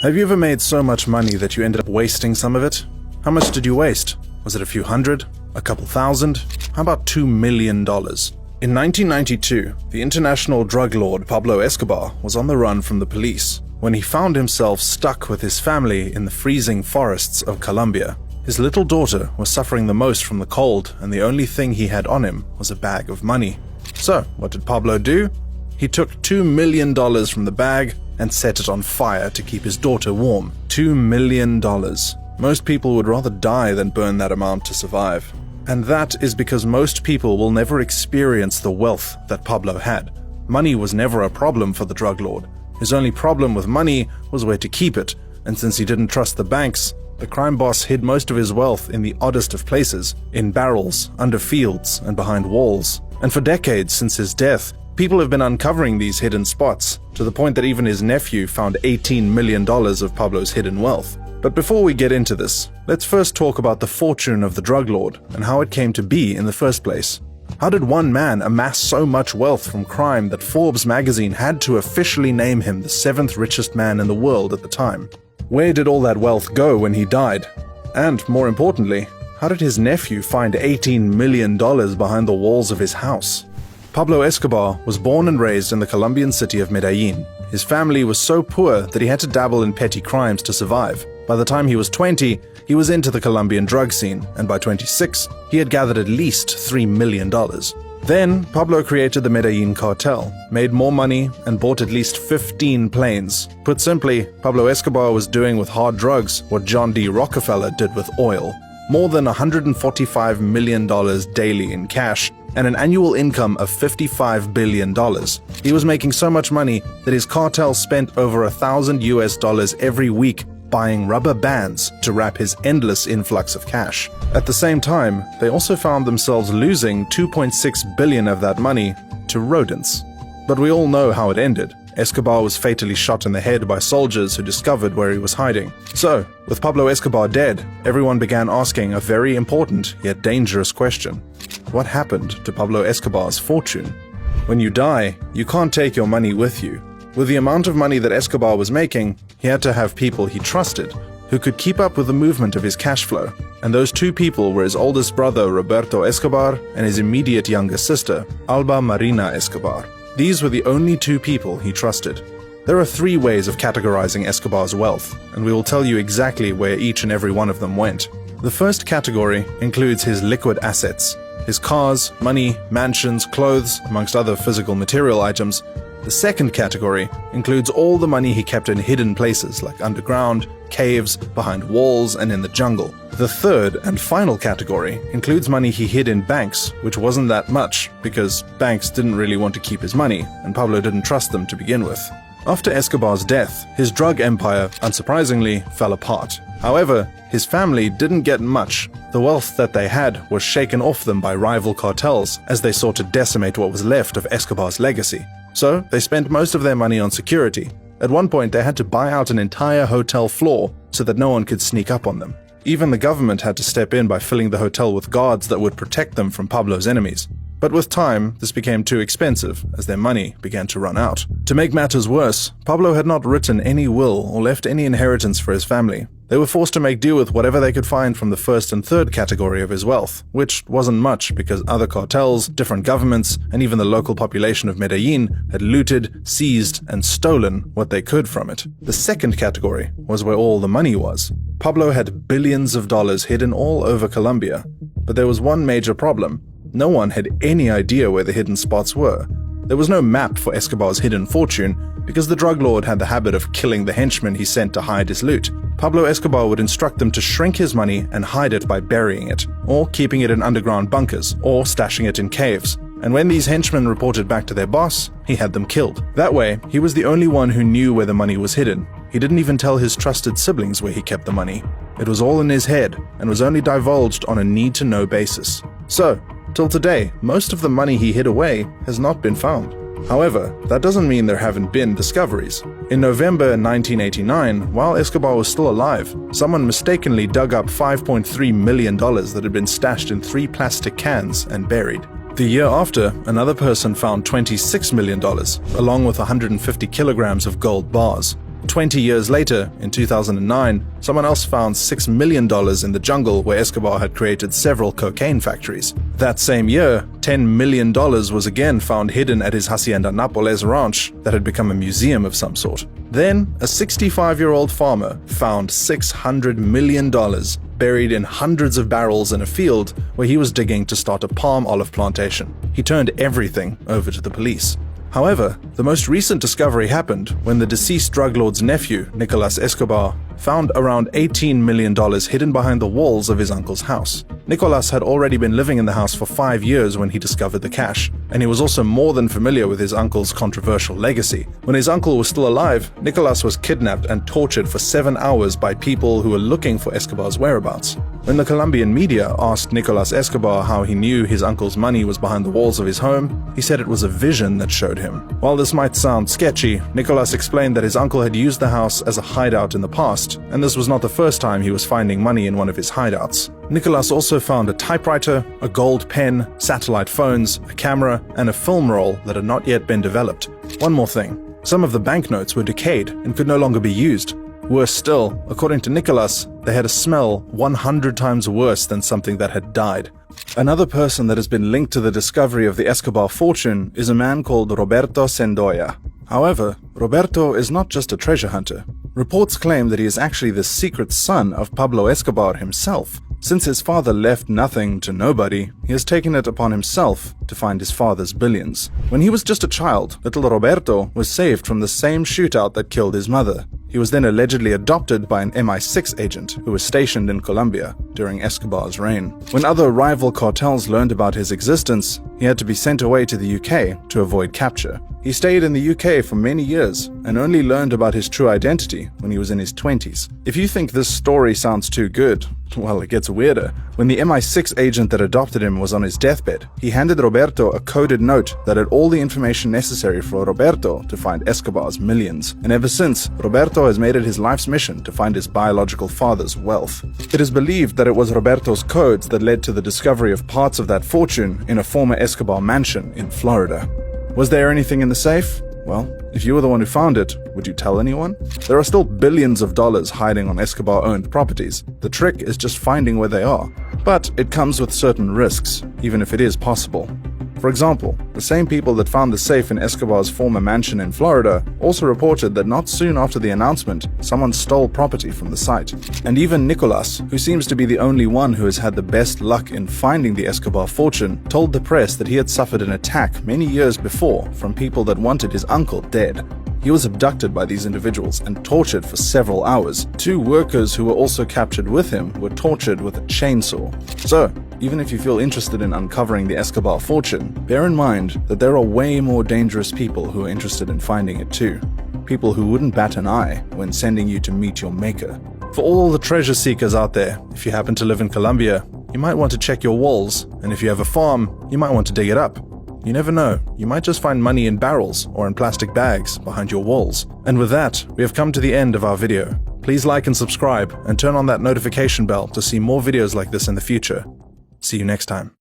Have you ever made so much money that you ended up wasting some of it? How much did you waste? Was it a few hundred? A couple thousand? How about $2 million? In 1992, the international drug lord Pablo Escobar was on the run from the police when he found himself stuck with his family in the freezing forests of Colombia. His little daughter was suffering the most from the cold, and the only thing he had on him was a bag of money. So, what did Pablo do? He took $2 million from the bag and set it on fire to keep his daughter warm. $2 million. Most people would rather die than burn that amount to survive. And that is because most people will never experience the wealth that Pablo had. Money was never a problem for the drug lord. His only problem with money was where to keep it, and since he didn't trust the banks, the crime boss hid most of his wealth in the oddest of places, in barrels, under fields, and behind walls. And for decades since his death, people have been uncovering these hidden spots, to the point that even his nephew found $18 million of Pablo's hidden wealth. But before we get into this, let's first talk about the fortune of the drug lord and how it came to be in the first place. How did one man amass so much wealth from crime that Forbes magazine had to officially name him the 7th richest man in the world at the time? Where did all that wealth go when he died? And more importantly, how did his nephew find $18 million behind the walls of his house? Pablo Escobar was born and raised in the Colombian city of Medellin. His family was so poor that he had to dabble in petty crimes to survive. By the time he was 20, he was into the Colombian drug scene, and by 26, he had gathered at least $3 million. Then, Pablo created the Medellin cartel, made more money, and bought at least 15 planes. Put simply, Pablo Escobar was doing with hard drugs what John D. Rockefeller did with oil. More than $145 million daily in cash, and an annual income of $55 billion. He was making so much money that his cartel spent over $1,000 every week buying rubber bands to wrap his endless influx of cash. At the same time, they also found themselves losing $2.6 billion of that money to rodents. But we all know how it ended. Escobar was fatally shot in the head by soldiers who discovered where he was hiding. So, with Pablo Escobar dead, everyone began asking a very important yet dangerous question. What happened to Pablo Escobar's fortune? When you die, you can't take your money with you. With the amount of money that Escobar was making, he had to have people he trusted, who could keep up with the movement of his cash flow. And those two people were his oldest brother, Roberto Escobar, and his immediate younger sister, Alba Marina Escobar. These were the only two people he trusted. There are 3 ways of categorizing Escobar's wealth, and we will tell you exactly where each and every one of them went. The first category includes his liquid assets, his cars, money, mansions, clothes, amongst other physical material items. The second category includes all the money he kept in hidden places like underground, caves, behind walls, and in the jungle. The third and final category includes money he hid in banks, which wasn't that much because banks didn't really want to keep his money, and Pablo didn't trust them to begin with. After Escobar's death, his drug empire, unsurprisingly, fell apart. However, his family didn't get much. The wealth that they had was shaken off them by rival cartels as they sought to decimate what was left of Escobar's legacy. So, they spent most of their money on security. At one point, they had to buy out an entire hotel floor so that no one could sneak up on them. Even the government had to step in by filling the hotel with guards that would protect them from Pablo's enemies. But with time, this became too expensive as their money began to run out. To make matters worse, Pablo had not written any will or left any inheritance for his family. They were forced to make do with whatever they could find from the first and third category of his wealth, which wasn't much because other cartels, different governments, and even the local population of Medellin had looted, seized, and stolen what they could from it. The second category was where all the money was. Pablo had billions of dollars hidden all over Colombia, but there was one major problem. No one had any idea where the hidden spots were. There was no map for Escobar's hidden fortune because the drug lord had the habit of killing the henchmen he sent to hide his loot. Pablo Escobar would instruct them to shrink his money and hide it by burying it, or keeping it in underground bunkers, or stashing it in caves. And when these henchmen reported back to their boss, he had them killed. That way, he was the only one who knew where the money was hidden. He didn't even tell his trusted siblings where he kept the money. It was all in his head, and was only divulged on a need-to-know basis. So, till today, most of the money he hid away has not been found. However, that doesn't mean there haven't been discoveries. In November 1989, while Escobar was still alive, someone mistakenly dug up $5.3 million that had been stashed in 3 plastic cans and buried. The year after, another person found $26 million, along with 150 kilograms of gold bars. 20 years later, in 2009, someone else found $6 million in the jungle where Escobar had created several cocaine factories. That same year, $10 million was again found hidden at his Hacienda Nápoles ranch that had become a museum of some sort. Then, a 65-year-old farmer found $600 million buried in hundreds of barrels in a field where he was digging to start a palm olive plantation. He turned everything over to the police. However, the most recent discovery happened when the deceased drug lord's nephew, Nicolas Escobar, found around $18 million hidden behind the walls of his uncle's house. Nicolas had already been living in the house for 5 years when he discovered the cash, and he was also more than familiar with his uncle's controversial legacy. When his uncle was still alive, Nicolas was kidnapped and tortured for 7 hours by people who were looking for Escobar's whereabouts. When the Colombian media asked Nicolas Escobar how he knew his uncle's money was behind the walls of his home, he said it was a vision that showed him. While this might sound sketchy, Nicolas explained that his uncle had used the house as a hideout in the past, and this was not the first time he was finding money in one of his hideouts. Nicolas also found a typewriter, a gold pen, satellite phones, a camera, and a film roll that had not yet been developed. One more thing. Some of the banknotes were decayed and could no longer be used. Worse still, according to Nicolas, they had a smell 100 times worse than something that had died. Another person that has been linked to the discovery of the Escobar fortune is a man called Roberto Sendoya. However, Roberto is not just a treasure hunter. Reports claim that he is actually the secret son of Pablo Escobar himself. Since his father left nothing to nobody, he has taken it upon himself to find his father's billions. When he was just a child, little Roberto was saved from the same shootout that killed his mother. He was then allegedly adopted by an MI6 agent who was stationed in Colombia during Escobar's reign. When other rival cartels learned about his existence, he had to be sent away to the UK to avoid capture. He stayed in the UK for many years and only learned about his true identity when he was in his 20s. If you think this story sounds too good, well, it gets weirder. When the MI6 agent that adopted him was on his deathbed, he handed Roberto a coded note that had all the information necessary for Roberto to find Escobar's millions. And ever since, Roberto has made it his life's mission to find his biological father's wealth. It is believed that it was Roberto's codes that led to the discovery of parts of that fortune in a former Escobar mansion in Florida. Was there anything in the safe? Well, if you were the one who found it, would you tell anyone? There are still billions of dollars hiding on Escobar-owned properties. The trick is just finding where they are. But it comes with certain risks, even if it is possible. For example, the same people that found the safe in Escobar's former mansion in Florida also reported that not soon after the announcement, someone stole property from the site. And even Nicolas, who seems to be the only one who has had the best luck in finding the Escobar fortune, told the press that he had suffered an attack many years before from people that wanted his uncle dead. He was abducted by these individuals and tortured for several hours. 2 workers who were also captured with him were tortured with a chainsaw. So, even if you feel interested in uncovering the Escobar fortune, bear in mind that there are way more dangerous people who are interested in finding it too. People who wouldn't bat an eye when sending you to meet your maker. For all the treasure seekers out there, if you happen to live in Colombia, you might want to check your walls, and if you have a farm, you might want to dig it up. You never know, you might just find money in barrels or in plastic bags behind your walls. And with that, we have come to the end of our video. Please like and subscribe, and turn on that notification bell to see more videos like this in the future. See you next time.